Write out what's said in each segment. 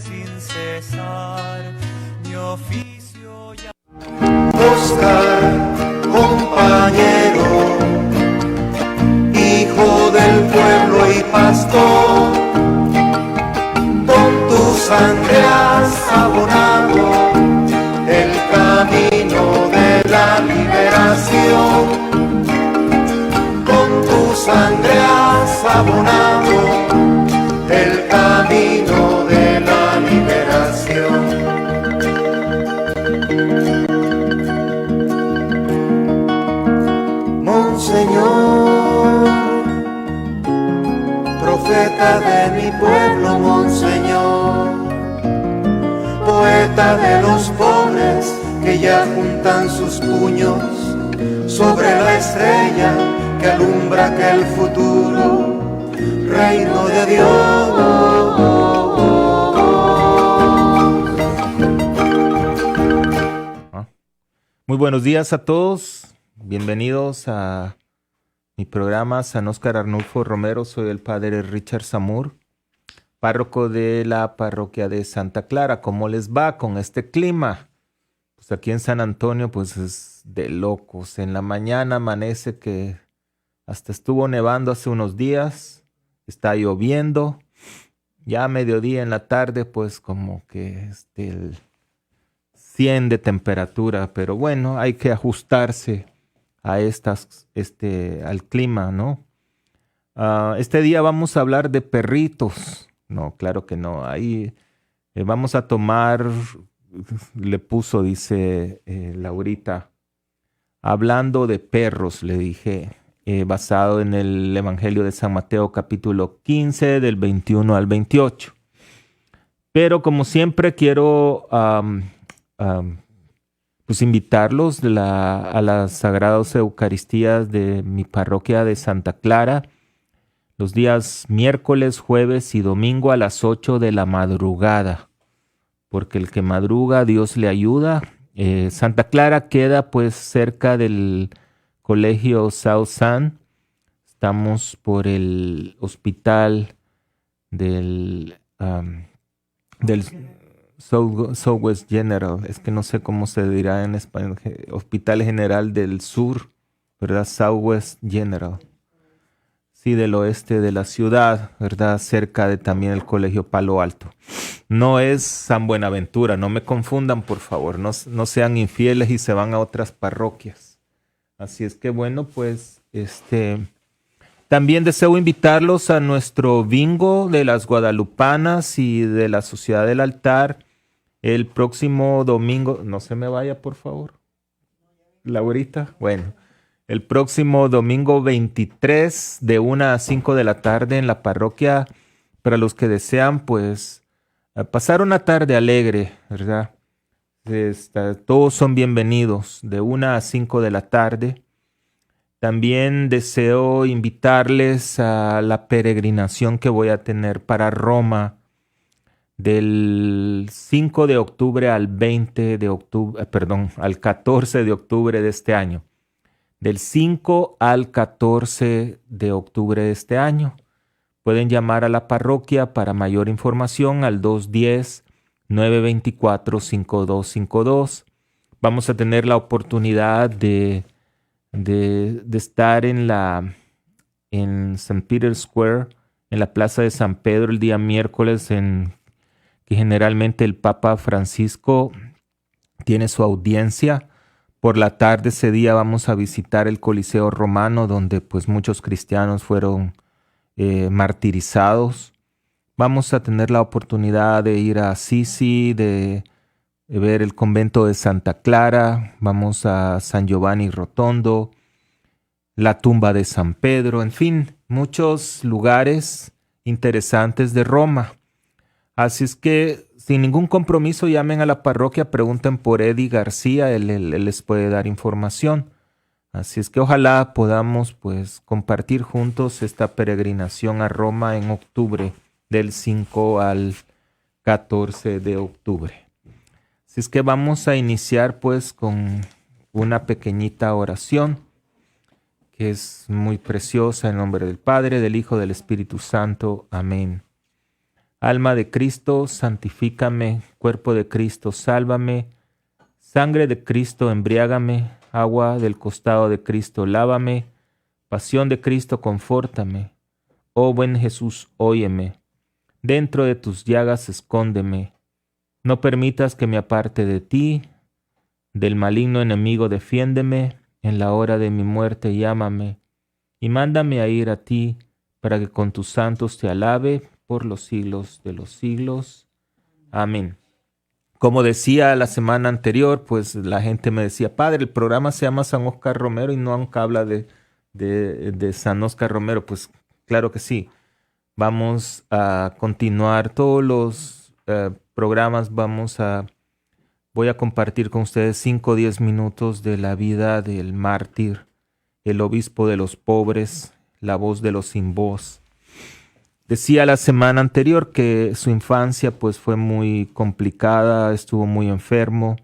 sin cesar, mi oficio ya. Oscar, compañero, hijo del pueblo y pastor, con tu sangre has abonado el camino de la liberación, con tu sangre has abonado el camino de la liberación. Monseñor, profeta de mi pueblo, Monseñor, poeta de los pobres que ya juntan sus puños sobre la estrella que alumbra aquel futuro reino de Dios. Muy buenos días a todos. Bienvenidos a mi programa San Óscar Arnulfo Romero. Soy el padre Richard Zamur, párroco de la parroquia de Santa Clara. ¿Cómo les va con este clima? Pues aquí en San Antonio pues es de locos. En la mañana amanece que hasta estuvo nevando hace unos días. Está lloviendo. Ya a mediodía en la tarde pues como que el 100 de temperatura. Pero bueno, hay que ajustarse a al clima, ¿no? Este día vamos a hablar de perritos. No, claro que no. Ahí vamos a tomar, le puso, dice Laurita, hablando de perros, le dije, basado en el Evangelio de San Mateo capítulo 15 del 21 al 28. Pero como siempre quiero pues invitarlos a las Sagradas Eucaristías de mi parroquia de Santa Clara, los días miércoles, jueves y domingo a las 8 de la madrugada, porque el que madruga Dios le ayuda. Santa Clara queda pues cerca del colegio South San. Estamos por el hospital del Southwest General, es que no sé cómo se dirá en español, Hospital General del Sur, ¿verdad? Southwest General. Sí, del oeste de la ciudad, ¿verdad? Cerca de también el Colegio Palo Alto. No es San Buenaventura, no me confundan, por favor, no sean infieles y se van a otras parroquias. Así es que bueno, pues también deseo invitarlos a nuestro bingo de las Guadalupanas y de la Sociedad del Altar el próximo domingo. No se me vaya, por favor, Laurita. Bueno, el próximo domingo 23 de 1 a 5 de la tarde en la parroquia, para los que desean pues pasar una tarde alegre, ¿verdad? Todos son bienvenidos de 1 a 5 de la tarde. También deseo invitarles a la peregrinación que voy a tener para Roma del 5 de octubre al 20 de octubre, al 14 de octubre de este año. Del 5 al 14 de octubre de este año. Pueden llamar a la parroquia para mayor información al 210-924-5252. Vamos a tener la oportunidad de estar en St. Peter's Square, en la Plaza de San Pedro, el día miércoles, que generalmente el Papa Francisco tiene su audiencia. Por la tarde ese día vamos a visitar el Coliseo Romano, donde pues muchos cristianos fueron martirizados. Vamos a tener la oportunidad de ir a Assisi, de ver el convento de Santa Clara. Vamos a San Giovanni Rotondo, la tumba de San Pedro, en fin, muchos lugares interesantes de Roma. Así es que sin ningún compromiso llamen a la parroquia, pregunten por Eddie García, él les puede dar información. Así es que ojalá podamos pues compartir juntos esta peregrinación a Roma en octubre, del 5 al 14 de octubre. Así es que vamos a iniciar pues con una pequeñita oración que es muy preciosa, en nombre del Padre, del Hijo, del Espíritu Santo. Amén. Alma de Cristo, santifícame. Cuerpo de Cristo, sálvame. Sangre de Cristo, embriágame. Agua del costado de Cristo, lávame. Pasión de Cristo, confórtame. Oh buen Jesús, óyeme. Dentro de tus llagas escóndeme. No permitas que me aparte de ti. Del maligno enemigo defiéndeme. En la hora de mi muerte llámame. Y mándame a ir a ti, para que con tus santos te alabe por los siglos de los siglos. Amén. Como decía la semana anterior, pues la gente me decía, padre, el programa se llama San Óscar Romero y nunca habla de San Óscar Romero. Pues claro que sí. Vamos a continuar todos los programas. Voy a compartir con ustedes 5 o 10 minutos de la vida del mártir, el obispo de los pobres, la voz de los sin voz. Decía la semana anterior que su infancia pues fue muy complicada, estuvo muy enfermo.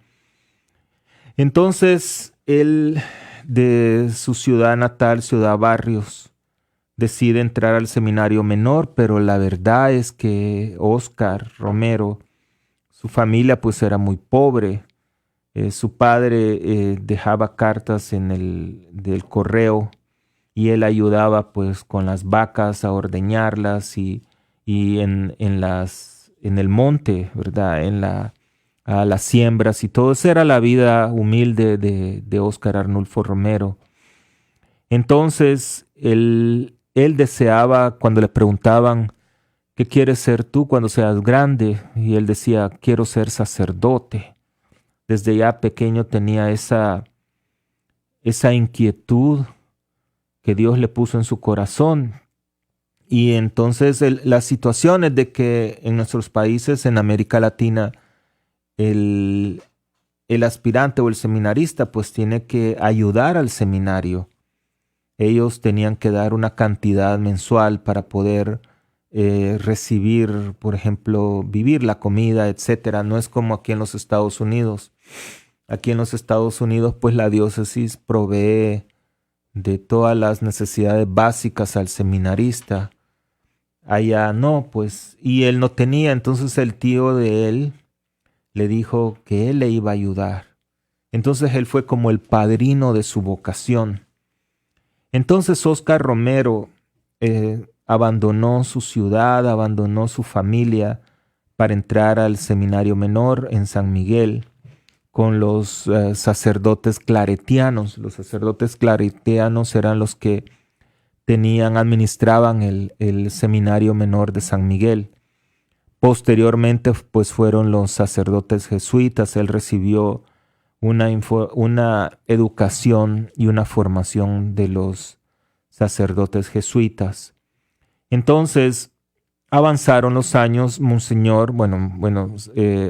Entonces él, de su ciudad natal, Ciudad Barrios, decide entrar al seminario menor, pero la verdad es que Óscar Romero, su familia pues era muy pobre. Su padre dejaba cartas del correo y él ayudaba pues con las vacas a ordeñarlas y en el monte, ¿verdad? A las siembras y todo. Esa era la vida humilde de Óscar Arnulfo Romero. Entonces él deseaba, cuando le preguntaban, ¿qué quieres ser tú cuando seas grande? Y él decía, quiero ser sacerdote. Desde ya pequeño tenía esa inquietud que Dios le puso en su corazón. Y entonces las situaciones de que en nuestros países, en América Latina, el aspirante o el seminarista pues tiene que ayudar al seminario. Ellos tenían que dar una cantidad mensual para poder recibir, por ejemplo, vivir la comida, etcétera. No es como aquí en los Estados Unidos. Aquí en los Estados Unidos pues la diócesis provee de todas las necesidades básicas al seminarista. Allá no, pues, y él no tenía. Entonces el tío de él le dijo que él le iba a ayudar. Entonces él fue como el padrino de su vocación. Entonces Óscar Romero abandonó su ciudad, abandonó su familia para entrar al seminario menor en San Miguel con los sacerdotes claretianos. Los sacerdotes claretianos eran los que administraban el seminario menor de San Miguel. Posteriormente, pues fueron los sacerdotes jesuitas. Él recibió una educación y una formación de los sacerdotes jesuitas. Entonces, avanzaron los años. Monseñor,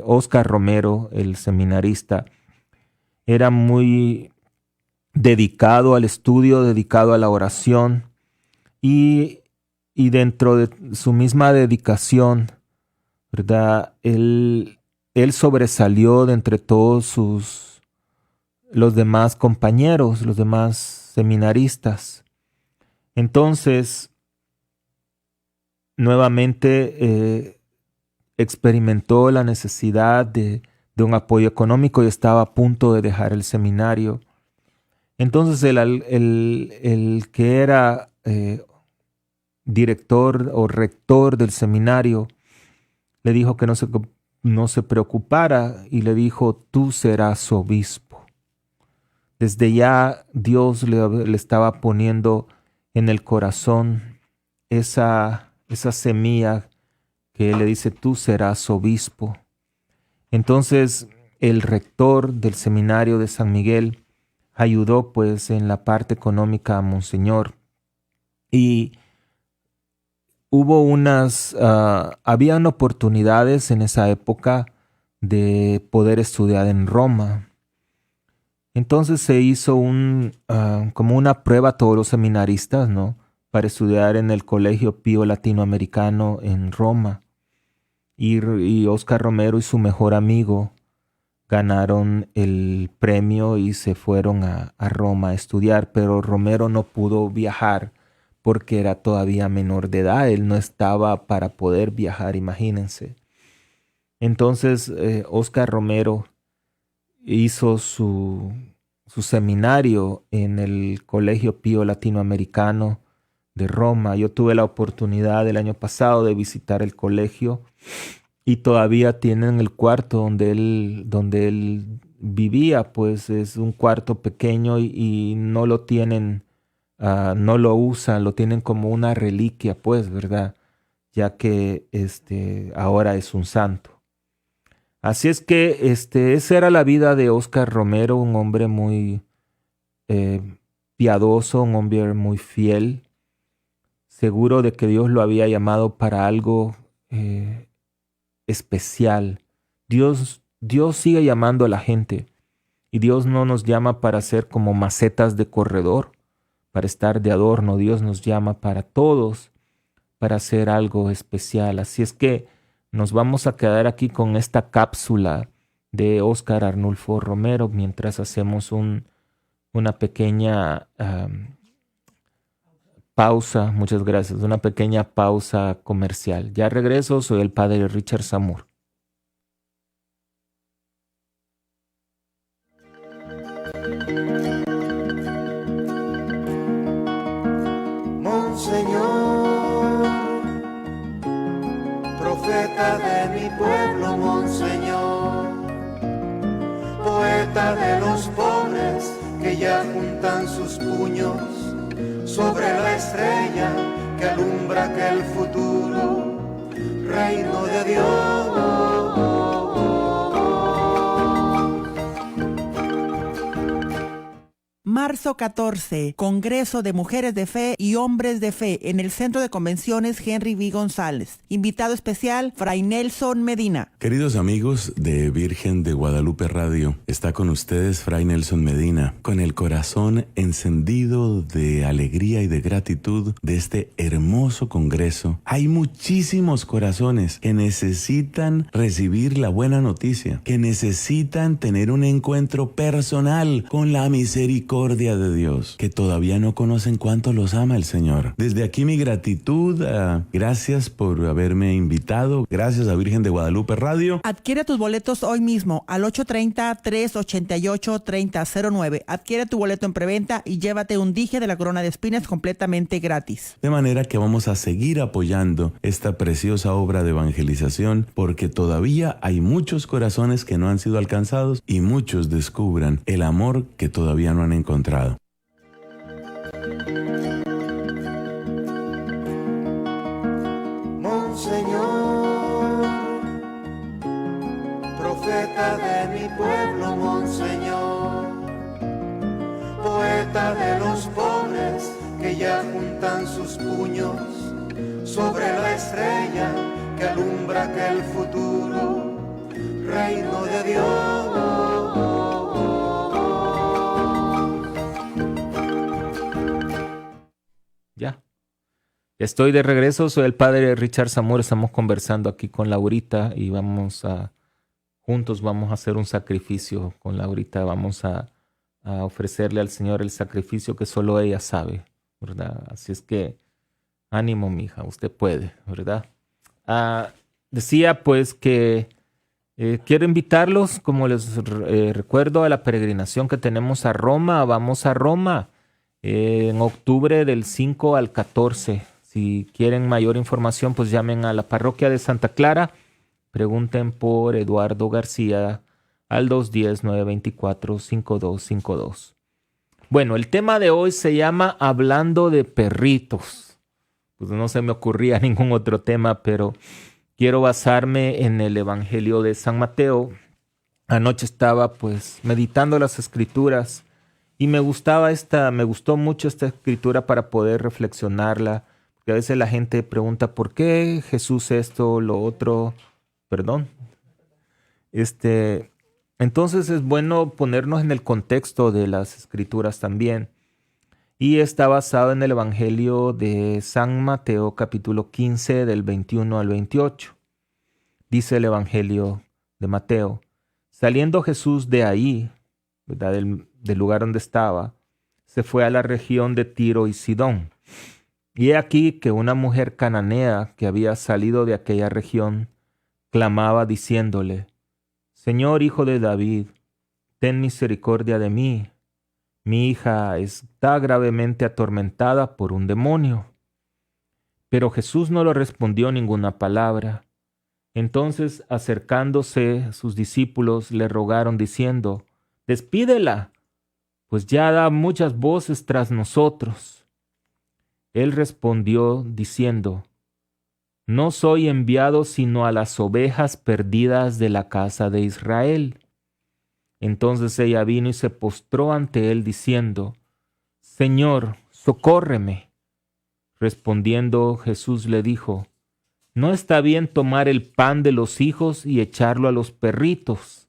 Óscar Romero, el seminarista, era muy dedicado al estudio, dedicado a la oración, y dentro de su misma dedicación, ¿verdad? Él sobresalió de entre todos los demás compañeros, los demás seminaristas. Entonces, nuevamente experimentó la necesidad de un apoyo económico y estaba a punto de dejar el seminario. Entonces el que era director o rector del seminario le dijo que no se preocupara y le dijo, tú serás obispo. Desde ya Dios le estaba poniendo en el corazón esa semilla que le dice, tú serás obispo. Entonces el rector del seminario de San Miguel ayudó pues en la parte económica a Monseñor, y hubo habían oportunidades en esa época de poder estudiar en Roma. Entonces se hizo como una prueba a todos los seminaristas, ¿no?, para estudiar en el Colegio Pío Latinoamericano en Roma. Y Óscar Romero y su mejor amigo ganaron el premio y se fueron a Roma a estudiar, pero Romero no pudo viajar porque era todavía menor de edad. Él no estaba para poder viajar, imagínense. Entonces, Oscar Romero hizo su seminario en el Colegio Pío Latinoamericano de Roma. Yo tuve la oportunidad el año pasado de visitar el colegio y todavía tienen el cuarto donde él vivía, pues es un cuarto pequeño y no lo tienen, no lo usan, lo tienen como una reliquia, pues, ¿verdad? Ya que ahora es un santo. Así es que esa era la vida de Oscar Romero, un hombre muy piadoso, un hombre muy fiel, seguro de que Dios lo había llamado para algo especial. Dios sigue llamando a la gente y Dios no nos llama para ser como macetas de corredor, para estar de adorno. Dios nos llama para todos, para hacer algo especial. Así es que nos vamos a quedar aquí con esta cápsula de Oscar Arnulfo Romero mientras hacemos una pequeña pausa. Muchas gracias. Una pequeña pausa comercial. Ya regreso. Soy el padre Richard Samur. Monseñor, profeta de mi pueblo, Monseñor, poeta de los pobres que ya juntan sus puños sobre la estrella que alumbra aquel futuro reino de Dios. Marzo 14, Congreso de Mujeres de Fe y Hombres de Fe en el Centro de Convenciones Henry V. González. Invitado especial, Fray Nelson Medina. Queridos amigos de Virgen de Guadalupe Radio, está con ustedes Fray Nelson Medina, con el corazón encendido de alegría y de gratitud de este hermoso congreso. Hay muchísimos corazones que necesitan recibir la buena noticia, que necesitan tener un encuentro personal con la misericordia de Dios, que todavía no conocen cuánto los ama el Señor. Desde aquí mi gratitud, gracias por haberme invitado, gracias a Virgen de Guadalupe Radio. Adquiere tus boletos hoy mismo al 830-388-3009. Adquiere tu boleto en preventa y llévate un dije de la corona de espinas completamente gratis. De manera que vamos a seguir apoyando esta preciosa obra de evangelización, porque todavía hay muchos corazones que no han sido alcanzados y muchos descubran el amor que todavía no han encontrado. Monseñor, profeta de mi pueblo, Monseñor, poeta de los pobres que ya juntan sus puños sobre la estrella que alumbra aquel futuro reino de Dios. Ya. Estoy de regreso, soy el padre Richard Samur, estamos conversando aquí con Laurita y juntos vamos a hacer un sacrificio con Laurita, vamos a ofrecerle al Señor el sacrificio que solo ella sabe, ¿verdad? Así es que ánimo, mija, usted puede, ¿verdad? Decía pues que quiero invitarlos, como les recuerdo, a la peregrinación que tenemos a Roma. Vamos a Roma en octubre del 5 al 14. Si quieren mayor información, pues llamen a la parroquia de Santa Clara. Pregunten por Eduardo García al 210-924-5252. Bueno, el tema de hoy se llama Hablando de perritos. Pues no se me ocurría ningún otro tema, pero quiero basarme en el Evangelio de San Mateo. Anoche estaba pues meditando las Escrituras y me gustó mucho esta escritura para poder reflexionarla. Porque a veces la gente pregunta ¿por qué Jesús esto, lo otro? Perdón. Entonces es bueno ponernos en el contexto de las Escrituras también. Y está basado en el Evangelio de San Mateo, capítulo 15, del 21 al 28. Dice el Evangelio de Mateo: saliendo Jesús de ahí, ¿verdad? del lugar donde estaba, se fue a la región de Tiro y Sidón. Y he aquí que una mujer cananea que había salido de aquella región clamaba diciéndole: Señor, hijo de David, ten misericordia de mí. Mi hija está gravemente atormentada por un demonio. Pero Jesús no le respondió ninguna palabra. Entonces, acercándose, sus discípulos le rogaron diciendo: Despídela, pues ya da muchas voces tras nosotros. Él respondió diciendo: No soy enviado sino a las ovejas perdidas de la casa de Israel. Entonces ella vino y se postró ante él diciendo: Señor, socórreme. Respondiendo Jesús le dijo: No está bien tomar el pan de los hijos y echarlo a los perritos.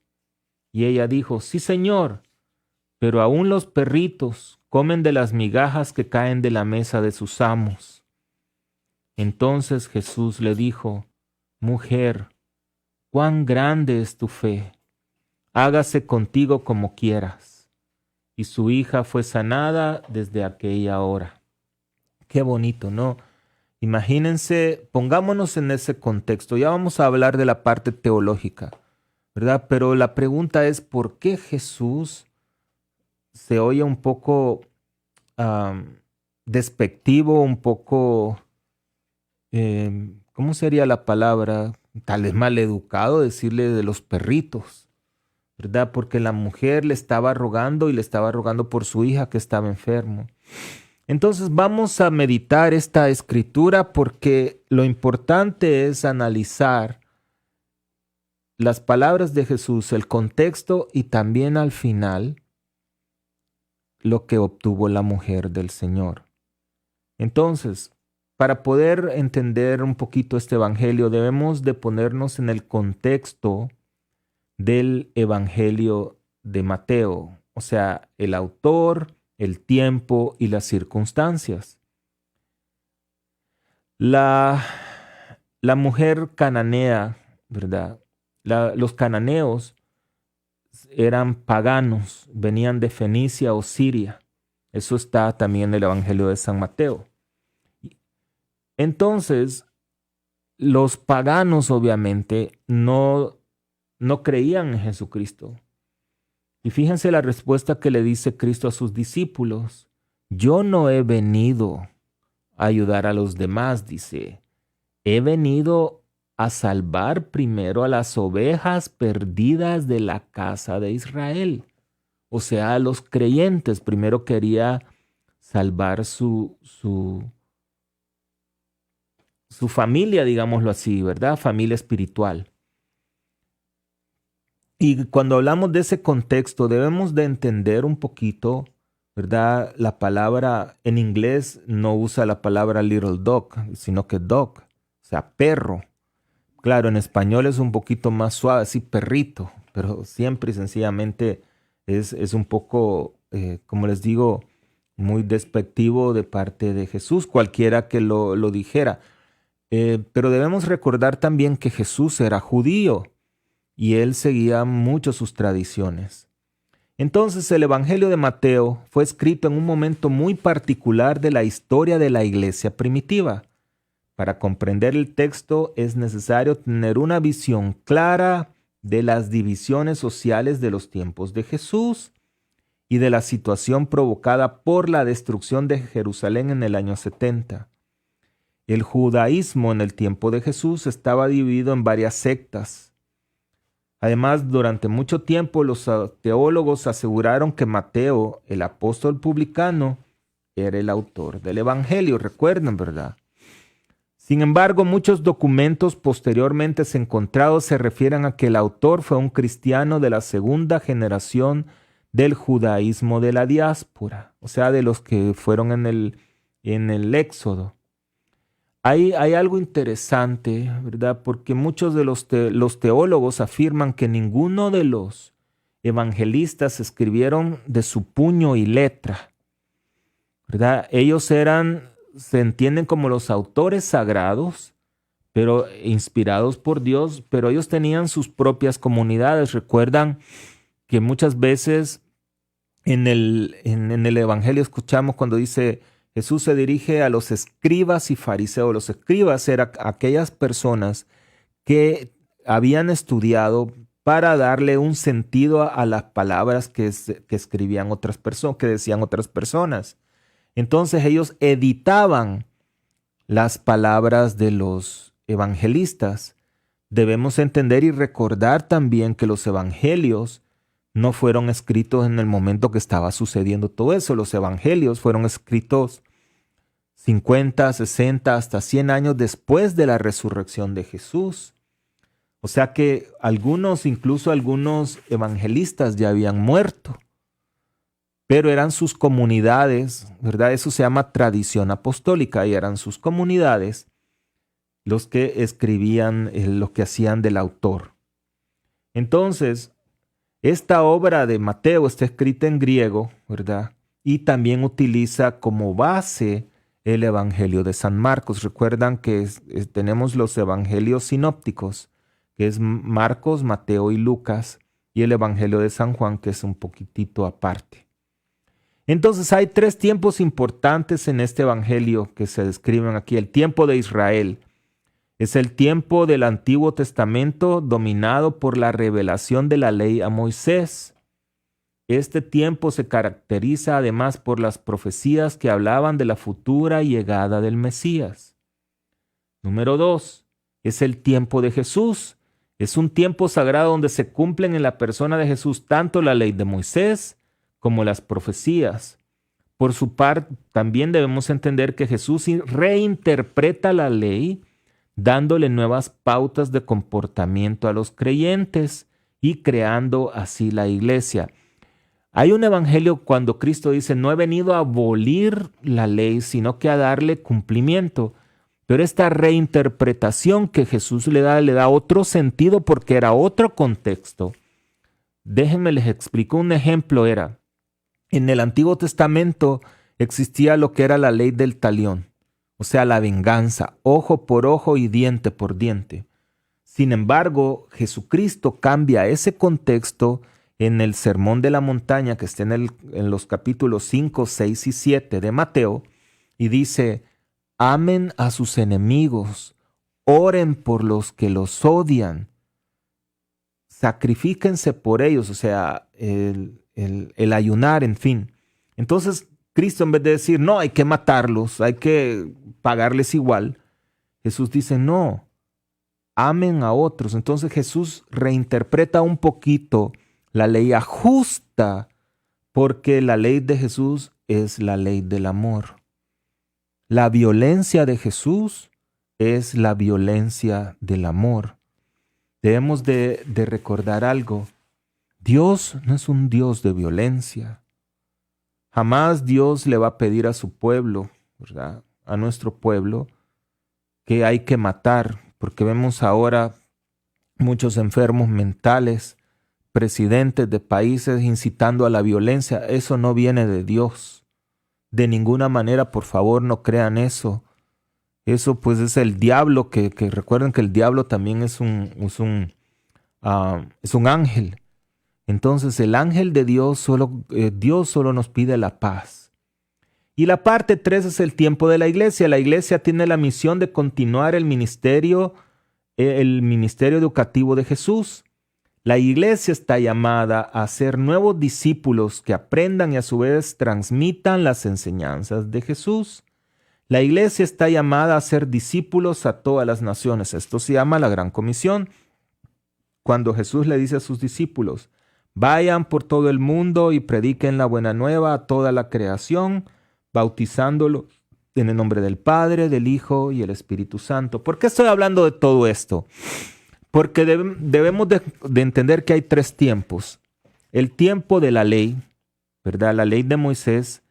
Y ella dijo: Sí, Señor, pero aún los perritos comen de las migajas que caen de la mesa de sus amos. Entonces Jesús le dijo: Mujer, cuán grande es tu fe, hágase contigo como quieras. Y su hija fue sanada desde aquella hora. Qué bonito, ¿no? Imagínense, pongámonos en ese contexto. Ya vamos a hablar de la parte teológica, ¿verdad? Pero la pregunta es, ¿por qué Jesús se oye un poco despectivo, un poco, ¿cómo sería la palabra? Tal vez maleducado decirle de los perritos, ¿verdad? Porque la mujer le estaba rogando y le estaba rogando por su hija que estaba enfermo. Entonces vamos a meditar esta escritura porque lo importante es analizar las palabras de Jesús, el contexto y también al final lo que obtuvo la mujer del Señor. Entonces, para poder entender un poquito este evangelio, debemos de ponernos en el contexto del evangelio de Mateo, o sea, el autor, el tiempo y las circunstancias. La mujer cananea, ¿verdad? Los cananeos eran paganos, venían de Fenicia o Siria. Eso está también en el Evangelio de San Mateo. Entonces, los paganos obviamente no creían en Jesucristo. Y fíjense la respuesta que le dice Cristo a sus discípulos. Yo no he venido a ayudar a los demás, dice. He venido a salvar primero a las ovejas perdidas de la casa de Israel. O sea, a los creyentes. Primero quería salvar su familia, digámoslo así, ¿verdad? Familia espiritual. Y cuando hablamos de ese contexto, debemos de entender un poquito, ¿verdad? La palabra en inglés no usa la palabra little dog, sino que dog, o sea, perro. Claro, en español es un poquito más suave, así perrito, pero siempre y sencillamente es un poco, como les digo, muy despectivo de parte de Jesús, cualquiera que lo dijera. Pero debemos recordar también que Jesús era judío y él seguía mucho sus tradiciones. Entonces el Evangelio de Mateo fue escrito en un momento muy particular de la historia de la iglesia primitiva. Para comprender el texto es necesario tener una visión clara de las divisiones sociales de los tiempos de Jesús y de la situación provocada por la destrucción de Jerusalén en el año 70. El judaísmo en el tiempo de Jesús estaba dividido en varias sectas. Además, durante mucho tiempo los teólogos aseguraron que Mateo, el apóstol publicano, era el autor del Evangelio, recuerden, ¿verdad? Sin embargo, muchos documentos posteriormente encontrados se refieren a que el autor fue un cristiano de la segunda generación del judaísmo de la diáspora, o sea, de los que fueron en el Éxodo. Hay algo interesante, ¿verdad? Porque muchos de los teólogos afirman que ninguno de los evangelistas escribieron de su puño y letra, ¿verdad? Ellos se entienden como los autores sagrados, pero inspirados por Dios, pero ellos tenían sus propias comunidades. Recuerdan que muchas veces en el Evangelio escuchamos cuando dice Jesús se dirige a los escribas y fariseos. Los escribas eran aquellas personas que habían estudiado para darle un sentido a las palabras que escribían otras personas, que decían otras personas. Entonces ellos editaban las palabras de los evangelistas. Debemos entender y recordar también que los evangelios no fueron escritos en el momento que estaba sucediendo todo eso. Los evangelios fueron escritos 50, 60, hasta 100 años después de la resurrección de Jesús. O sea que incluso algunos evangelistas ya habían muerto, pero eran sus comunidades, ¿verdad? Eso se llama tradición apostólica, y eran sus comunidades los que escribían lo que hacían del autor. Entonces, esta obra de Mateo está escrita en griego, ¿verdad? Y también utiliza como base el Evangelio de San Marcos. Recuerdan que tenemos los evangelios sinópticos, que es Marcos, Mateo y Lucas, y el Evangelio de San Juan, que es un poquitito aparte. Entonces hay 3 tiempos importantes en este Evangelio que se describen aquí. El tiempo de Israel es el tiempo del Antiguo Testamento dominado por la revelación de la ley a Moisés. Este tiempo se caracteriza además por las profecías que hablaban de la futura llegada del Mesías. Número 2, es el tiempo de Jesús. Es un tiempo sagrado donde se cumplen en la persona de Jesús tanto la ley de Moisés como las profecías. Por su parte, también debemos entender que Jesús reinterpreta la ley, dándole nuevas pautas de comportamiento a los creyentes y creando así la iglesia. Hay un evangelio cuando Cristo dice, no he venido a abolir la ley, sino que a darle cumplimiento. Pero esta reinterpretación que Jesús le da otro sentido porque era otro contexto. Déjenme les explico. Un ejemplo era, en el Antiguo Testamento existía lo que era la ley del talión, o sea, la venganza, ojo por ojo y diente por diente. Sin embargo, Jesucristo cambia ese contexto en el Sermón de la Montaña, que está en los capítulos 5, 6 y 7 de Mateo, y dice, amen a sus enemigos, oren por los que los odian, sacrifíquense por ellos, o sea, el ayunar, en fin. Entonces, Cristo, en vez de decir, no, hay que matarlos, hay que pagarles igual, Jesús dice, no, amen a otros. Entonces Jesús reinterpreta un poquito la ley, ajusta, porque la ley de Jesús es la ley del amor. La violencia de Jesús es la violencia del amor. Debemos de recordar algo. Dios no es un Dios de violencia. Jamás Dios le va a pedir a su pueblo, ¿verdad? A nuestro pueblo, que hay que matar, porque vemos ahora muchos enfermos mentales, presidentes de países incitando a la violencia. Eso no viene de Dios. De ninguna manera, por favor, no crean eso. Eso pues es el diablo, que recuerden que el diablo también es un ángel. Entonces el ángel de Dios solo nos pide la paz. Y la parte 3 es el tiempo de la iglesia. La iglesia tiene la misión de continuar el ministerio educativo de Jesús. La iglesia está llamada a ser nuevos discípulos que aprendan y a su vez transmitan las enseñanzas de Jesús. La iglesia está llamada a ser discípulos a todas las naciones. Esto se llama la Gran Comisión. Cuando Jesús le dice a sus discípulos, vayan por todo el mundo y prediquen la buena nueva a toda la creación, bautizándolo en el nombre del Padre, del Hijo y el Espíritu Santo. ¿Por qué estoy hablando de todo esto? Porque debemos de entender que hay 3 tiempos. El tiempo de la ley, ¿verdad? La ley de Moisés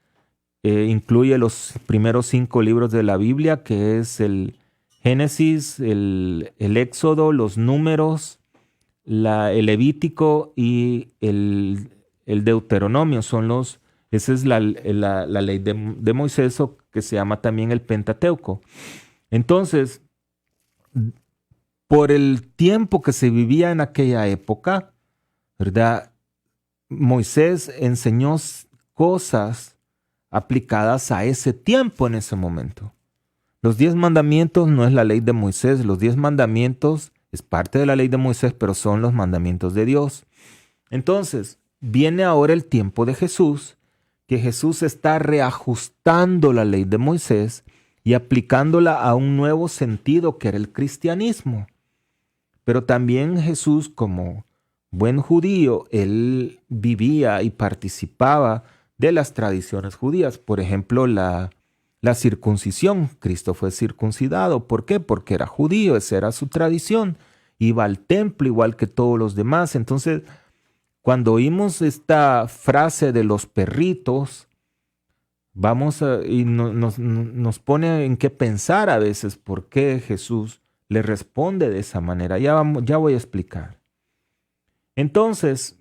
incluye los primeros 5 libros de la Biblia, que es el Génesis, el Éxodo, los Números, el Levítico y el Deuteronomio. Esa es la ley de Moisés, o que se llama también el Pentateuco. Entonces, por el tiempo que se vivía en aquella época, ¿verdad? Moisés enseñó cosas aplicadas a ese tiempo en ese momento. Los 10 mandamientos no es la ley de Moisés, los 10 mandamientos es parte de la ley de Moisés, pero son los mandamientos de Dios. Entonces, viene ahora el tiempo de Jesús, que Jesús está reajustando la ley de Moisés y aplicándola a un nuevo sentido que era el cristianismo. Pero también Jesús, como buen judío, él vivía y participaba de las tradiciones judías. Por ejemplo, la circuncisión. Cristo fue circuncidado. ¿Por qué? Porque era judío, esa era su tradición. Iba al templo igual que todos los demás. Entonces, cuando oímos esta frase de los perritos, nos pone en qué pensar a veces por qué Jesús le responde de esa manera. Ya voy a explicar. Entonces,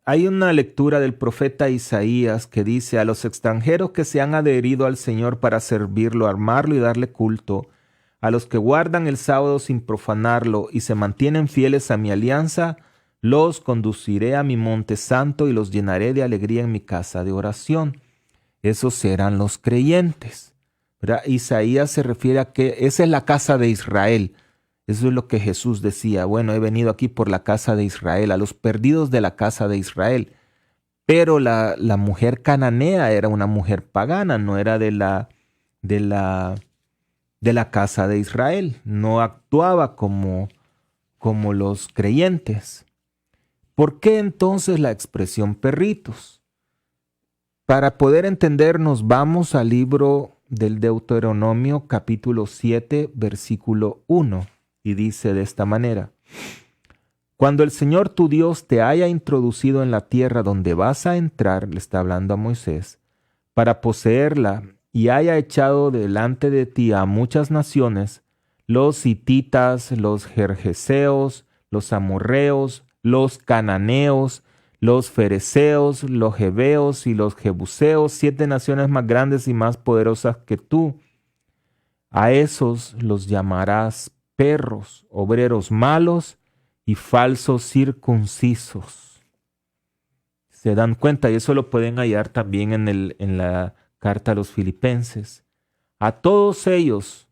hay una lectura del profeta Isaías que dice: a los extranjeros que se han adherido al Señor para servirlo, armarlo y darle culto, a los que guardan el sábado sin profanarlo y se mantienen fieles a mi alianza, los conduciré a mi monte santo y los llenaré de alegría en mi casa de oración. Esos serán los creyentes, ¿verdad? Isaías se refiere a que esa es la casa de Israel. Eso es lo que Jesús decía. Bueno, he venido aquí por la casa de Israel, a los perdidos de la casa de Israel. Pero la mujer cananea era una mujer pagana, no era de la casa de Israel. No actuaba como los creyentes. ¿Por qué entonces la expresión perritos? Para poder entendernos, vamos al libro del Deuteronomio, capítulo 7, versículo 1. Y dice de esta manera: cuando el Señor tu Dios te haya introducido en la tierra donde vas a entrar, le está hablando a Moisés, para poseerla, y haya echado delante de ti a muchas naciones, los hititas, los gergeseos, los amorreos, los cananeos, los fereceos, los jebeos y los jebuseos, 7 naciones más grandes y más poderosas que tú. A esos los llamarás perros, obreros malos y falsos circuncisos. ¿Se dan cuenta? Y eso lo pueden hallar también en la carta a los Filipenses. A todos ellos,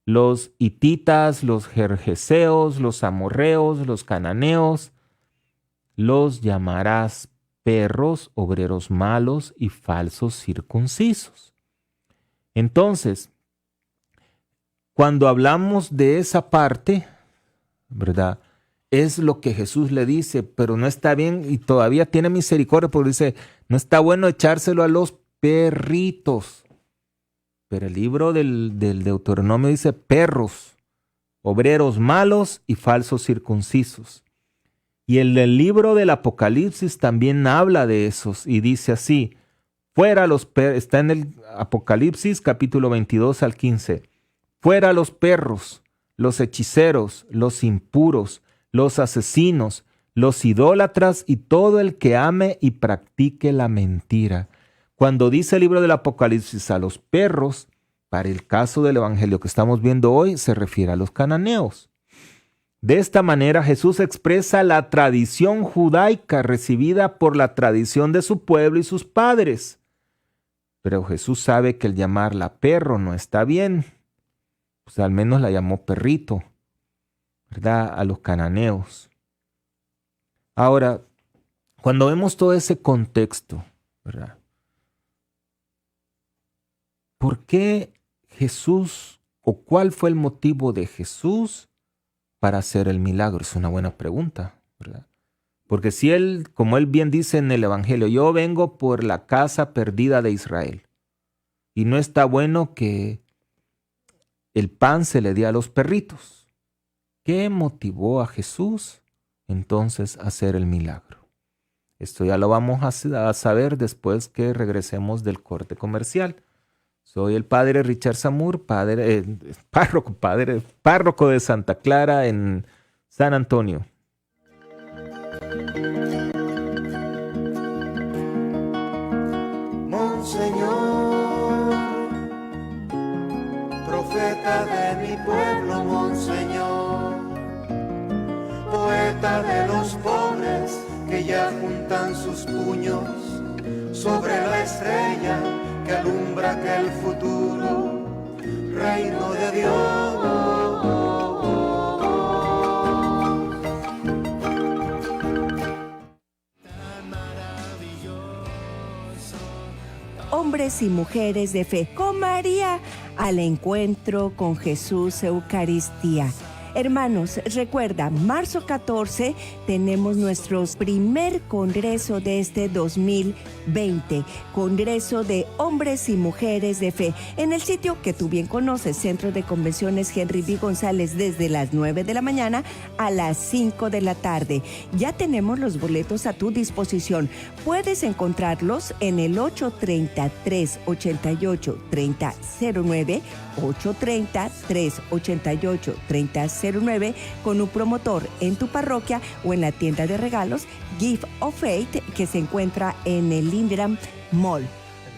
los hititas, los gergeseos, los amorreos, los cananeos, los llamarás perros, obreros malos y falsos circuncisos. Entonces, cuando hablamos de esa parte, ¿verdad? Es lo que Jesús le dice, pero no está bien y todavía tiene misericordia porque dice, no está bueno echárselo a los perritos. Pero el libro del Deuteronomio dice perros, obreros malos y falsos circuncisos. Y el del libro del Apocalipsis también habla de esos y dice así: fuera los perros, está en el Apocalipsis capítulo 22 al 15. Fuera los perros, los hechiceros, los impuros, los asesinos, los idólatras y todo el que ame y practique la mentira. Cuando dice el libro del Apocalipsis a los perros, para el caso del evangelio que estamos viendo hoy, se refiere a los cananeos. De esta manera Jesús expresa la tradición judaica recibida por la tradición de su pueblo y sus padres. Pero Jesús sabe que el llamarla perro no está bien. Pues al menos la llamó perrito, ¿verdad? A los cananeos. Ahora, cuando vemos todo ese contexto, ¿verdad? ¿Por qué Jesús o cuál fue el motivo de Jesús para hacer el milagro? Es una buena pregunta, ¿verdad? Porque si él, como él bien dice en el Evangelio, yo vengo por la casa perdida de Israel. Y no está bueno que el pan se le dé a los perritos. ¿Qué motivó a Jesús entonces a hacer el milagro? Esto ya lo vamos a saber después que regresemos del corte comercial. Soy el padre Richard Samur, párroco de Santa Clara en San Antonio. Monseñor, profeta de mi pueblo, Monseñor, poeta de los pobres que ya juntan sus puños sobre la estrella que alumbra aquel futuro reino de Dios. Hombres y mujeres de fe, con María al encuentro con Jesús Eucaristía. Hermanos, recuerda, marzo 14 tenemos nuestro primer congreso de este 2020, Congreso de Hombres y Mujeres de Fe, en el sitio que tú bien conoces, Centro de Convenciones Henry V. González, desde las 9 de la mañana a las 5 de la tarde. Ya tenemos los boletos a tu disposición. Puedes encontrarlos en el 830-388-3009, 830-388-3009, con un promotor en tu parroquia o en la tienda de regalos Gift of Faith, que se encuentra en el Ingram Mall.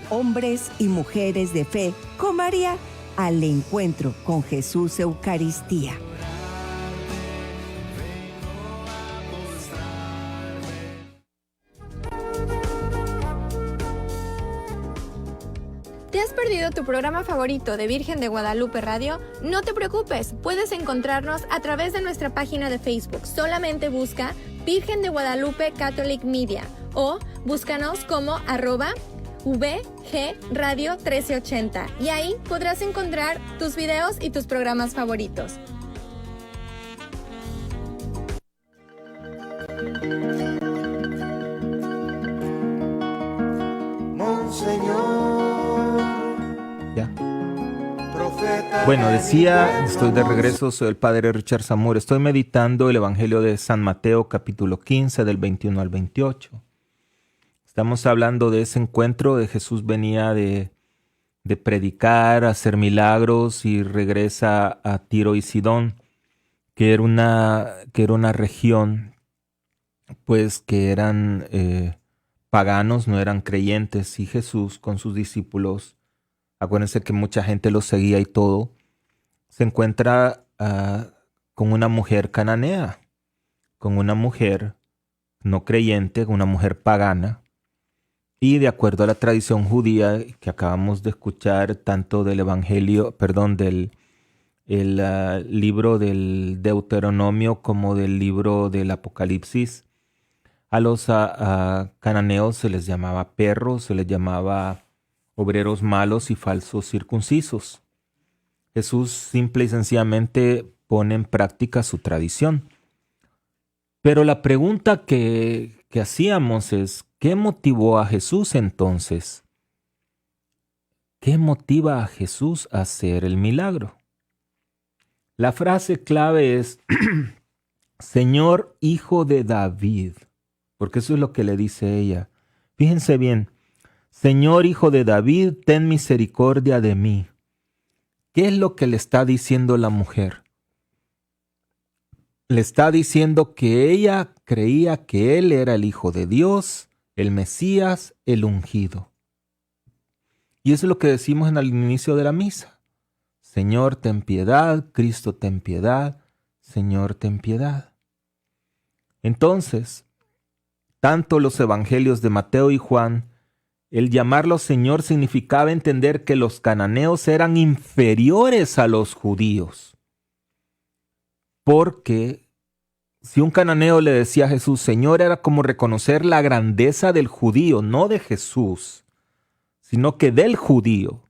Hombres y mujeres de fe, con María al encuentro con Jesús Eucaristía. ¿Te has perdido tu programa favorito de Virgen de Guadalupe Radio? No te preocupes, puedes encontrarnos a través de nuestra página de Facebook. Solamente busca Virgen de Guadalupe Catholic Media o búscanos como @VG Radio 1380 y ahí podrás encontrar tus videos y tus programas favoritos. Monseñor. Ya. Profeta. Bueno, decía, estoy de regreso, soy el padre Richard Samur. Estoy meditando el Evangelio de San Mateo, capítulo 15, del 21 al 28. Estamos hablando de ese encuentro de Jesús. Venía de predicar, hacer milagros y regresa a Tiro y Sidón, que era una región pues que eran paganos, no eran creyentes, y Jesús con sus discípulos, acuérdense que mucha gente lo seguía y todo, se encuentra con una mujer cananea, con una mujer no creyente, con una mujer pagana. Y de acuerdo a la tradición judía que acabamos de escuchar, tanto del Evangelio, del libro del Deuteronomio como del libro del Apocalipsis, a los cananeos se les llamaba perros, se les llamaba obreros malos y falsos circuncisos. Jesús simple y sencillamente pone en práctica su tradición. Pero la pregunta que hacíamos es, ¿qué motivó a Jesús entonces? ¿Qué motiva a Jesús a hacer el milagro? La frase clave es, Señor, hijo de David, porque eso es lo que le dice ella. Fíjense bien, Señor, hijo de David, ten misericordia de mí. ¿Qué es lo que le está diciendo la mujer? Le está diciendo que ella creía que él era el Hijo de Dios, el Mesías, el ungido. Y eso es lo que decimos en el inicio de la misa. Señor, ten piedad, Cristo, ten piedad, Señor, ten piedad. Entonces, tanto los evangelios de Mateo y Juan, el llamarlo Señor significaba entender que los cananeos eran inferiores a los judíos. Porque si un cananeo le decía a Jesús Señor, era como reconocer la grandeza del judío, no de Jesús, sino que del judío.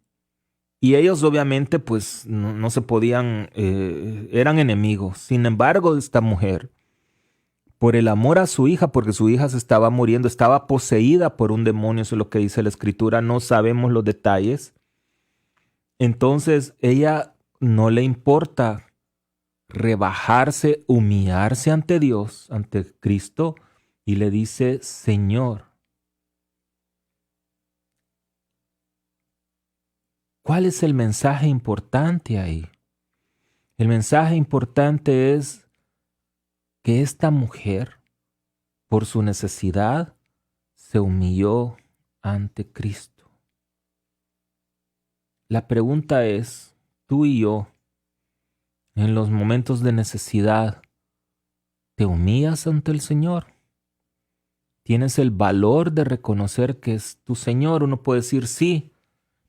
Y ellos obviamente pues no se podían, eran enemigos. Sin embargo, esta mujer, por el amor a su hija, porque su hija se estaba muriendo, estaba poseída por un demonio, eso es lo que dice la Escritura, no sabemos los detalles. Entonces ella no le importa rebajarse, humillarse ante Dios, ante Cristo, y le dice, Señor. ¿Cuál es el mensaje importante ahí? El mensaje importante es que esta mujer, por su necesidad, se humilló ante Cristo. La pregunta es, tú y yo, en los momentos de necesidad, ¿te humillas ante el Señor? tienes el valor de reconocer que es tu Señor. Uno puede decir sí,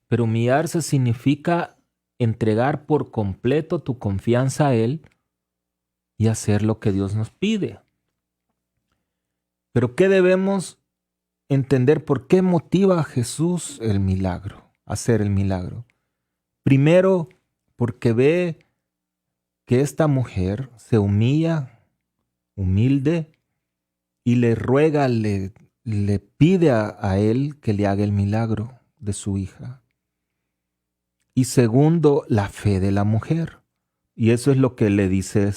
pero humillarse significa entregar por completo tu confianza a Él y hacer lo que Dios nos pide. Pero ¿qué debemos entender? ¿Por qué motiva a Jesús el milagro, hacer el milagro? Primero, porque ve que esta mujer se humilla, humilde, y le ruega, le pide a Él que le haga el milagro de su hija. Y segundo, la fe de la mujer. Y eso es lo que le dice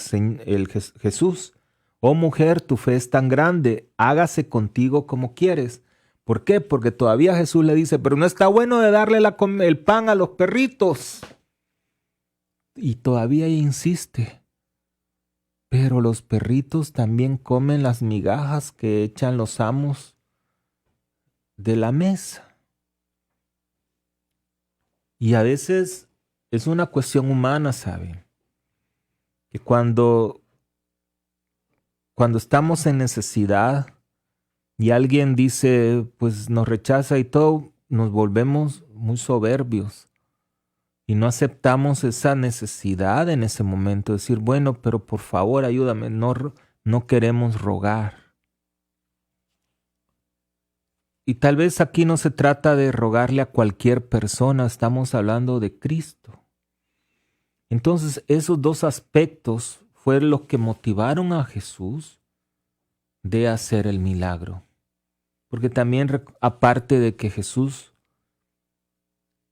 Jesús. Oh mujer, tu fe es tan grande, hágase contigo como quieres. ¿Por qué? Porque todavía Jesús le dice, pero no está bueno de darle el pan a los perritos. Y todavía ella insiste. Pero los perritos también comen las migajas que echan los amos de la mesa. Y a veces es una cuestión humana, ¿saben? Que cuando estamos en necesidad y alguien dice, pues nos rechaza y todo, nos volvemos muy soberbios. Y no aceptamos esa necesidad en ese momento, decir, bueno, pero por favor ayúdame, no queremos rogar. Y tal vez aquí no se trata de rogarle a cualquier persona, estamos hablando de Cristo. Entonces esos dos aspectos fueron los que motivaron a Jesús de hacer el milagro. Porque también, aparte de que Jesús,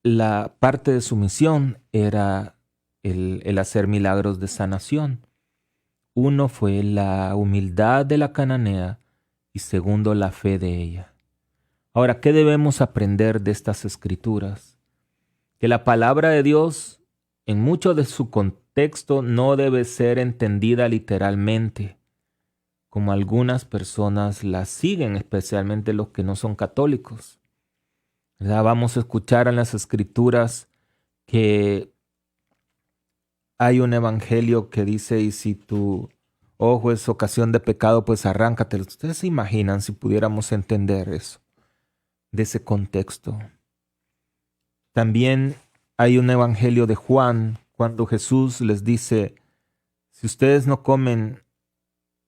la parte de su misión era el hacer milagros de sanación. Uno fue la humildad de la cananea y segundo, la fe de ella. Ahora, ¿qué debemos aprender de estas escrituras? Que la palabra de Dios, en mucho de su contexto, no debe ser entendida literalmente, como algunas personas la siguen, especialmente los que no son católicos. ¿Verdad? Vamos a escuchar en las escrituras que hay un evangelio que dice, y si tu ojo es ocasión de pecado, pues arráncatelo. Ustedes se imaginan si pudiéramos entender eso, de ese contexto. También hay un evangelio de Juan, cuando Jesús les dice, si ustedes no comen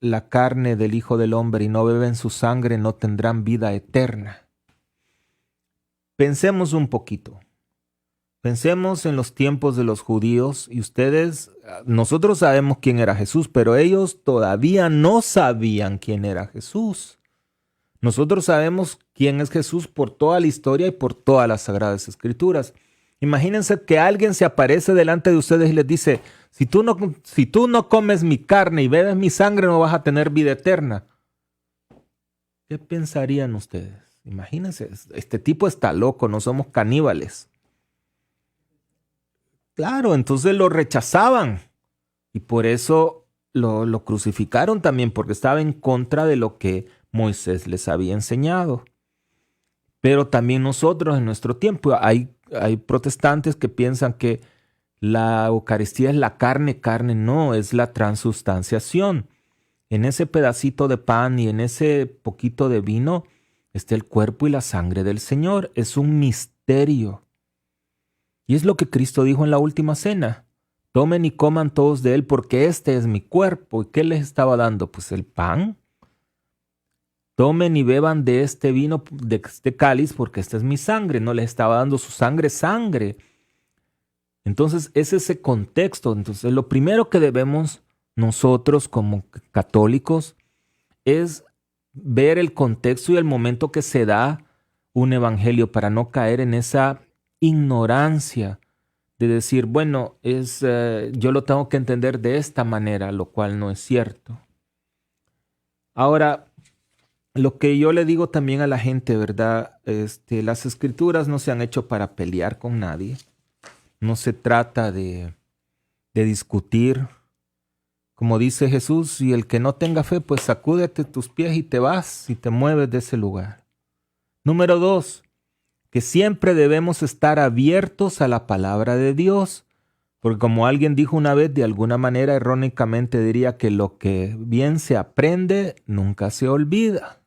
la carne del Hijo del Hombre y no beben su sangre, no tendrán vida eterna. Pensemos un poquito. Pensemos en los tiempos de los judíos y nosotros sabemos quién era Jesús, pero ellos todavía no sabían quién era Jesús. Nosotros sabemos quién es Jesús por toda la historia y por todas las Sagradas Escrituras. Imagínense que alguien se aparece delante de ustedes y les dice, si tú no comes mi carne y bebes mi sangre, no vas a tener vida eterna. ¿Qué pensarían ustedes? Imagínense, este tipo está loco, no somos caníbales. Claro, entonces lo rechazaban y por eso lo crucificaron también, porque estaba en contra de lo que Moisés les había enseñado. Pero también nosotros en nuestro tiempo hay protestantes que piensan que la Eucaristía es la carne, no, es la transustanciación. En ese pedacito de pan y en ese poquito de vino está el cuerpo y la sangre del Señor. Es un misterio. Y es lo que Cristo dijo en la última cena. Tomen y coman todos de él porque este es mi cuerpo. ¿Y qué les estaba dando? Pues el pan. Tomen y beban de este vino, de este cáliz, porque esta es mi sangre. No les estaba dando su sangre. Entonces es ese contexto. Entonces lo primero que debemos nosotros como católicos es ver el contexto y el momento que se da un evangelio para no caer en esa ignorancia de decir, bueno, yo lo tengo que entender de esta manera, lo cual no es cierto. Ahora, lo que yo le digo también a la gente, ¿verdad? Las escrituras no se han hecho para pelear con nadie. No se trata de discutir. Como dice Jesús, y el que no tenga fe, pues sacúdete tus pies y te vas y te mueves de ese lugar. Número 2, que siempre debemos estar abiertos a la palabra de Dios, porque como alguien dijo una vez, de alguna manera erróneamente diría que lo que bien se aprende nunca se olvida.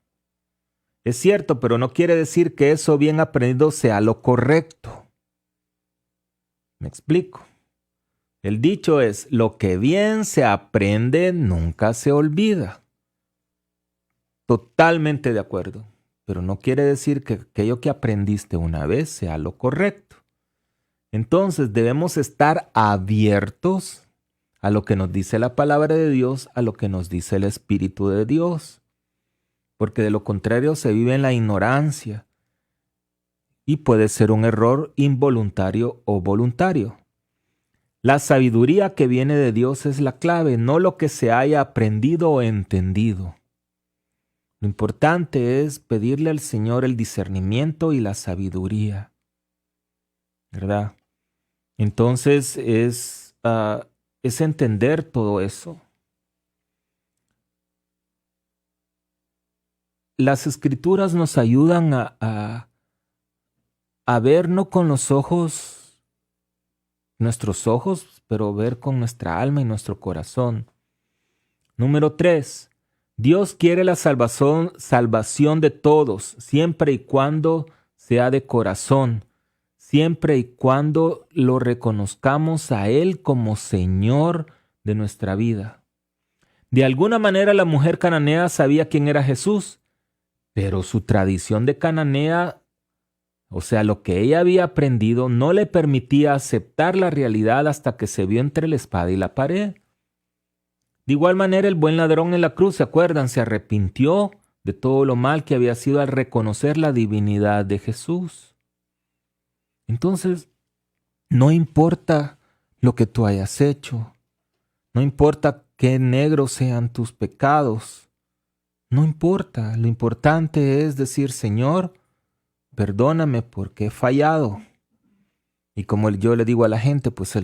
Es cierto, pero no quiere decir que eso bien aprendido sea lo correcto. ¿Me explico? El dicho es, lo que bien se aprende nunca se olvida. Totalmente de acuerdo, pero no quiere decir que aquello que aprendiste una vez sea lo correcto. Entonces debemos estar abiertos a lo que nos dice la palabra de Dios, a lo que nos dice el Espíritu de Dios. Porque de lo contrario se vive en la ignorancia y puede ser un error involuntario o voluntario. La sabiduría que viene de Dios es la clave, no lo que se haya aprendido o entendido. Lo importante es pedirle al Señor el discernimiento y la sabiduría, ¿verdad? Entonces es entender todo eso. Las Escrituras nos ayudan a ver no con los ojos, nuestros ojos, pero ver con nuestra alma y nuestro corazón. Número 3. Dios quiere la salvación de todos, siempre y cuando sea de corazón, siempre y cuando lo reconozcamos a Él como Señor de nuestra vida. De alguna manera la mujer cananea sabía quién era Jesús, pero su tradición de cananea, o sea, lo que ella había aprendido, no le permitía aceptar la realidad hasta que se vio entre la espada y la pared. De igual manera, el buen ladrón en la cruz, ¿se acuerdan? Se arrepintió de todo lo mal que había sido al reconocer la divinidad de Jesús. Entonces, no importa lo que tú hayas hecho, no importa qué negros sean tus pecados, no importa, lo importante es decir, Señor, perdóname porque he fallado. Y como yo le digo a la gente, pues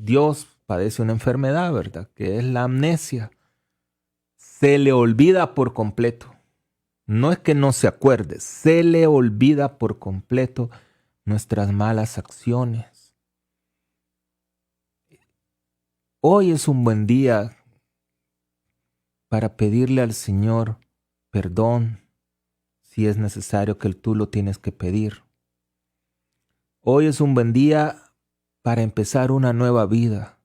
Dios padece una enfermedad, ¿verdad? Que es la amnesia. Se le olvida por completo. No es que no se acuerde, se le olvida por completo nuestras malas acciones. Hoy es un buen día para pedirle al Señor perdón, si es necesario que tú lo tienes que pedir. Hoy es un buen día para empezar una nueva vida.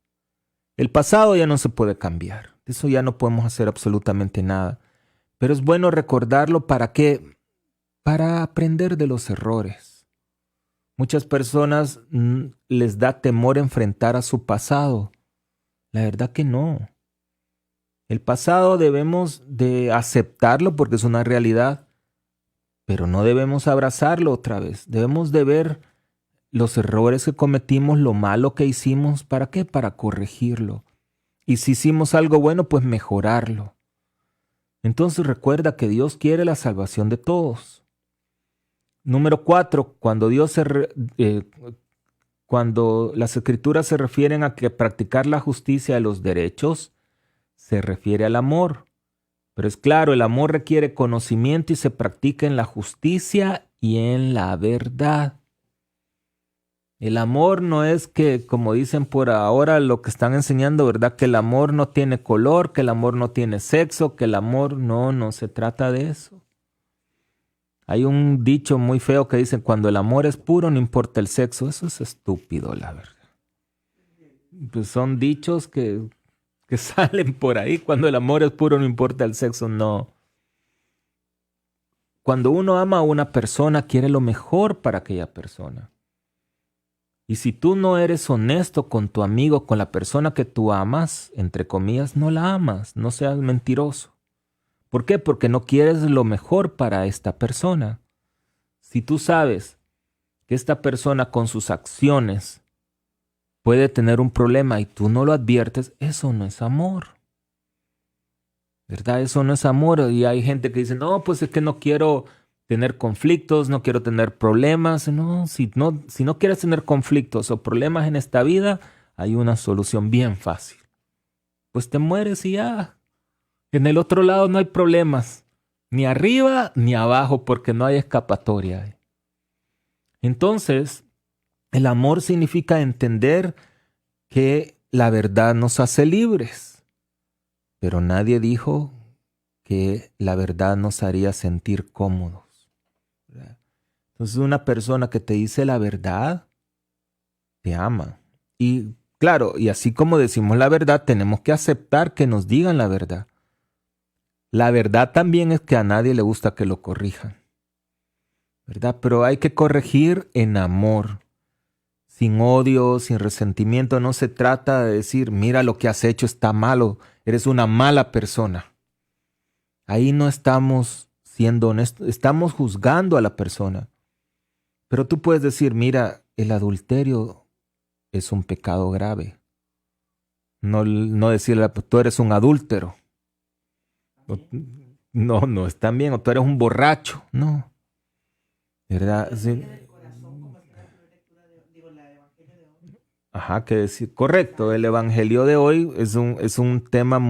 El pasado ya no se puede cambiar, de eso ya no podemos hacer absolutamente nada, pero es bueno recordarlo. ¿Para qué? Para aprender de los errores. Muchas personas les da temor enfrentar a su pasado. La verdad que no. El pasado debemos de aceptarlo porque es una realidad, pero no debemos abrazarlo otra vez. Debemos de ver los errores que cometimos, lo malo que hicimos. ¿Para qué? Para corregirlo. Y si hicimos algo bueno, pues mejorarlo. Entonces recuerda que Dios quiere la salvación de todos. Número 4, cuando las Escrituras se refieren a que practicar la justicia de los derechos, se refiere al amor. Pero es claro, el amor requiere conocimiento y se practica en la justicia y en la verdad. El amor no es que, como dicen por ahora lo que están enseñando, ¿verdad? Que el amor no tiene color, que el amor no tiene sexo, que el amor no se trata de eso. Hay un dicho muy feo que dicen, cuando el amor es puro no importa el sexo. Eso es estúpido, la verdad. Pues son dichos que salen por ahí. Cuando el amor es puro no importa el sexo, no. Cuando uno ama a una persona, quiere lo mejor para aquella persona. Y si tú no eres honesto con tu amigo, con la persona que tú amas, entre comillas, no la amas, no seas mentiroso. ¿Por qué? Porque no quieres lo mejor para esta persona. Si tú sabes que esta persona con sus acciones puede tener un problema y tú no lo adviertes, eso no es amor. ¿Verdad? Eso no es amor. Y hay gente que dice, no, pues es que no quiero tener conflictos, no quiero tener problemas. No, si no quieres tener conflictos o problemas en esta vida, hay una solución bien fácil. Pues te mueres y ya. En el otro lado no hay problemas, ni arriba ni abajo, porque no hay escapatoria. Entonces, el amor significa entender que la verdad nos hace libres, pero nadie dijo que la verdad nos haría sentir cómodos. Entonces una persona que te dice la verdad, te ama. Y claro, y así como decimos la verdad, tenemos que aceptar que nos digan la verdad. La verdad también es que a nadie le gusta que lo corrijan, ¿verdad? Pero hay que corregir en amor, sin odio, sin resentimiento. No se trata de decir, mira lo que has hecho está malo, eres una mala persona. Ahí no estamos siendo honestos, estamos juzgando a la persona. Pero tú puedes decir, mira, el adulterio es un pecado grave. No decirle, tú eres un adúltero. No, es también, o tú eres un borracho. No. ¿Verdad? Sí. Ajá, que decir, correcto. El evangelio de hoy es un tema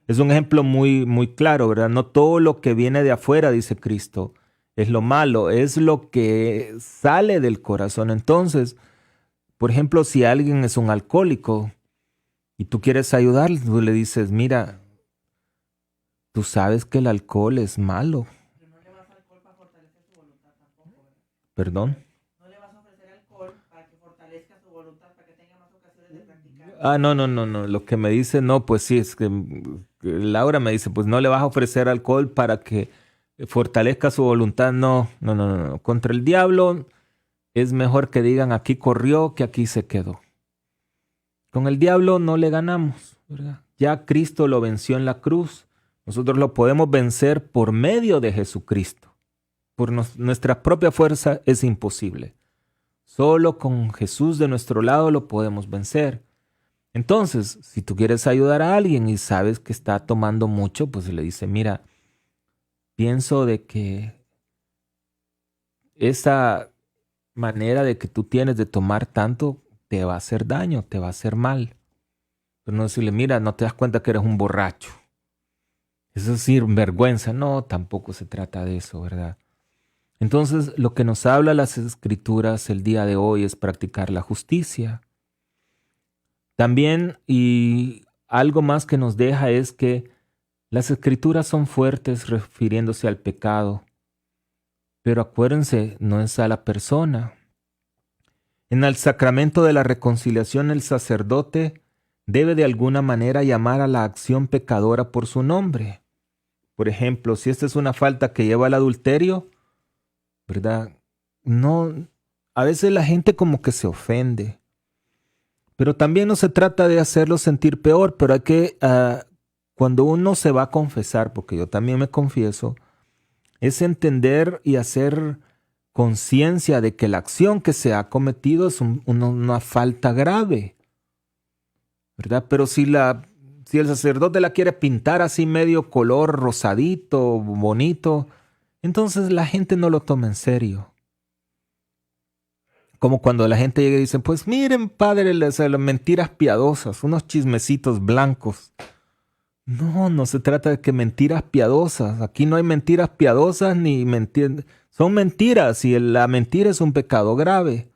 es un ejemplo muy claro, ¿verdad? No todo lo que viene de afuera, dice Cristo, es lo malo, es lo que sale del corazón. Entonces, por ejemplo, si alguien es un alcohólico y tú quieres ayudarle, tú le dices, mira, tú sabes que el alcohol es malo. Pero no le vas a alcohol para fortalecer su voluntad tampoco, ¿verdad? ¿Perdón? No le vas a ofrecer alcohol para que fortalezca su voluntad, para que tenga más ocasiones de practicar. Ah, no. Lo que me dice, no, pues sí, es que Laura me dice, pues no le vas a ofrecer alcohol para que fortalezca su voluntad. No. Contra el diablo es mejor que digan aquí corrió que aquí se quedó. Con el diablo no le ganamos, ¿verdad? Ya Cristo lo venció en la cruz. Nosotros lo podemos vencer por medio de Jesucristo. Por nuestra propia fuerza es imposible. Solo con Jesús de nuestro lado lo podemos vencer. Entonces, si tú quieres ayudar a alguien y sabes que está tomando mucho, pues le dice, mira, pienso de que esa manera de que tú tienes de tomar tanto te va a hacer daño, te va a hacer mal. Pero no decirle, mira, no te das cuenta que eres un borracho. Eso es vergüenza. No, tampoco se trata de eso, ¿verdad? Entonces, lo que nos habla las Escrituras el día de hoy es practicar la justicia. También, y algo más que nos deja es que las Escrituras son fuertes refiriéndose al pecado. Pero acuérdense, no es a la persona. En el sacramento de la reconciliación, el sacerdote debe de alguna manera llamar a la acción pecadora por su nombre. Por ejemplo, si esta es una falta que lleva al adulterio, ¿verdad? No, a veces la gente como que se ofende. Pero también no se trata de hacerlo sentir peor, pero hay que, cuando uno se va a confesar, porque yo también me confieso, es entender y hacer conciencia de que la acción que se ha cometido es una falta grave, ¿verdad? Pero si el sacerdote la quiere pintar así medio color rosadito, bonito, entonces la gente no lo toma en serio. Como cuando la gente llega y dice, pues miren, padre, las mentiras piadosas, unos chismecitos blancos. No se trata de que mentiras piadosas. Aquí no hay mentiras piadosas ni mentiras. Son mentiras y la mentira es un pecado grave.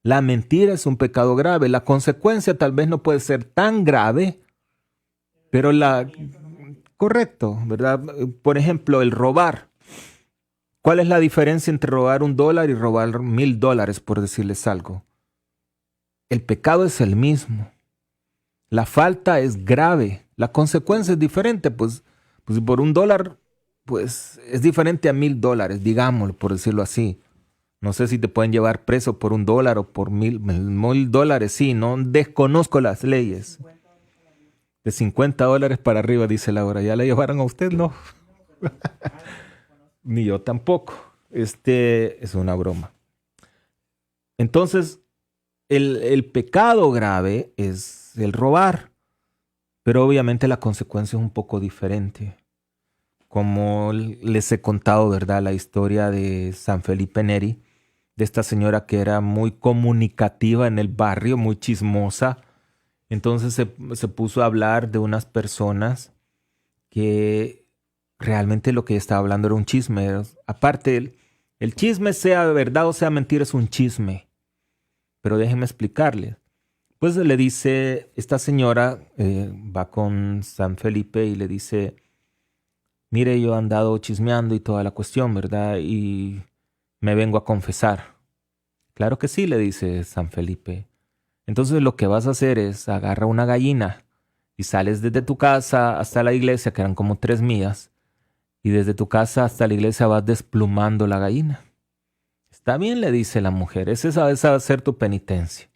La mentira es un pecado grave. La consecuencia tal vez no puede ser tan grave, pero correcto, ¿verdad? Por ejemplo, el robar. ¿Cuál es la diferencia entre robar $1 y robar $1,000, por decirles algo? El pecado es el mismo. La falta es grave. La consecuencia es diferente. Pues por $1, pues es diferente a $1,000, digámoslo, por decirlo así. No sé si te pueden llevar preso por $1 o por $1,000. Sí, no desconozco las leyes. De $50 para arriba, dice Laura. ¿Ya la llevaron a usted? No. Ni yo tampoco. Es una broma. Entonces, el pecado grave es el robar. Pero obviamente la consecuencia es un poco diferente. Como les he contado, ¿verdad? La historia de San Felipe Neri, de esta señora que era muy comunicativa en el barrio, muy chismosa. Entonces se puso a hablar de unas personas que realmente lo que ella estaba hablando era un chisme. Aparte, el chisme, sea verdad o sea mentira, es un chisme. Pero déjenme explicarles. Pues le dice, esta señora va con San Felipe y le dice, mire, yo he andado chismeando y toda la cuestión, ¿verdad? Y me vengo a confesar. Claro que sí, le dice San Felipe. Entonces lo que vas a hacer es agarra una gallina y sales desde tu casa hasta la iglesia, que eran como 3 millas, y desde tu casa hasta la iglesia vas desplumando la gallina. Está bien, le dice la mujer, esa va a ser tu penitencia.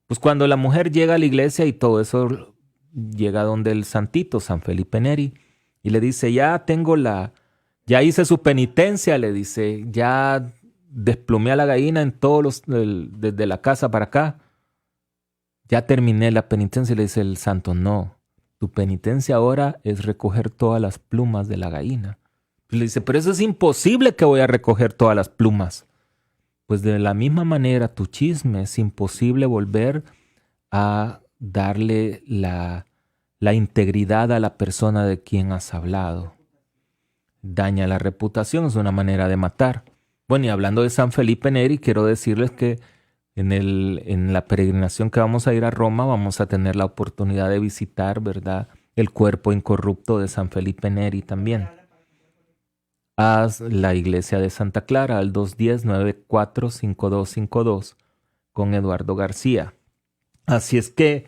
Pues cuando la mujer llega a la iglesia y todo eso, llega donde el santito, San Felipe Neri, y le dice, ya hice su penitencia, le dice, ya desplumé a la gallina en desde la casa para acá. Ya terminé la penitencia. Y le dice el santo, no, tu penitencia ahora es recoger todas las plumas de la gallina. Y le dice, pero eso es imposible que voy a recoger todas las plumas. Pues de la misma manera, tu chisme es imposible volver a darle la integridad a la persona de quien has hablado. Daña la reputación, es una manera de matar. Bueno, y hablando de San Felipe Neri, quiero decirles que en la peregrinación que vamos a ir a Roma, vamos a tener la oportunidad de visitar, ¿verdad?, el cuerpo incorrupto de San Felipe Neri también. Haz la iglesia de Santa Clara al 210-945252 con Eduardo García. Así es que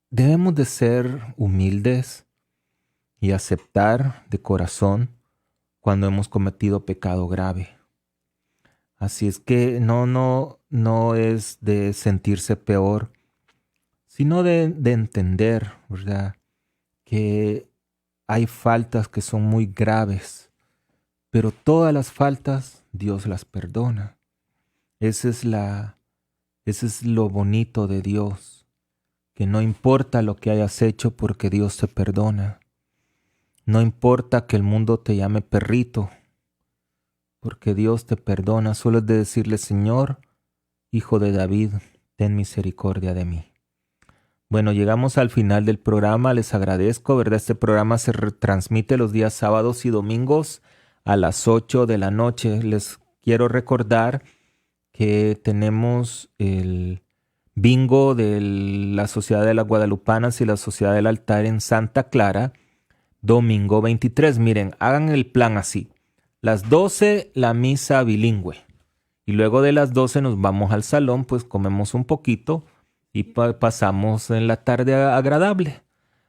debemos de ser humildes y aceptar de corazón cuando hemos cometido pecado grave. Así es que no es de sentirse peor, sino de entender, ¿verdad?, que hay faltas que son muy graves, pero todas las faltas Dios las perdona. Ese es lo bonito de Dios, que no importa lo que hayas hecho porque Dios te perdona. No importa que el mundo te llame perrito, porque Dios te perdona. Solo es de decirle, Señor, Hijo de David, ten misericordia de mí. Bueno, llegamos al final del programa. Les agradezco, ¿verdad? Este programa se retransmite los días sábados y domingos a las 8 de la noche. Les quiero recordar que tenemos el bingo de la Sociedad de las Guadalupanas y la Sociedad del Altar en Santa Clara, domingo 23. Miren, hagan el plan así. Las 12 la misa bilingüe y luego de las 12 nos vamos al salón, pues comemos un poquito y pasamos en la tarde agradable.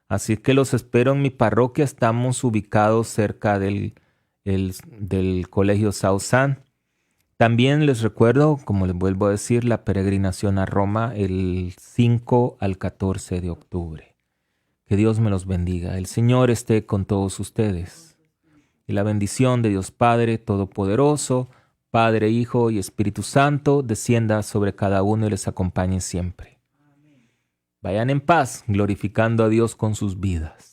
Así que los espero en mi parroquia. Estamos ubicados cerca del Colegio Sausán. También les recuerdo, como les vuelvo a decir, la peregrinación a Roma el 5 al 14 de octubre. Que Dios me los bendiga. El Señor esté con todos ustedes. Y la bendición de Dios Padre Todopoderoso, Padre, Hijo y Espíritu Santo, descienda sobre cada uno y les acompañe siempre. Vayan en paz, glorificando a Dios con sus vidas.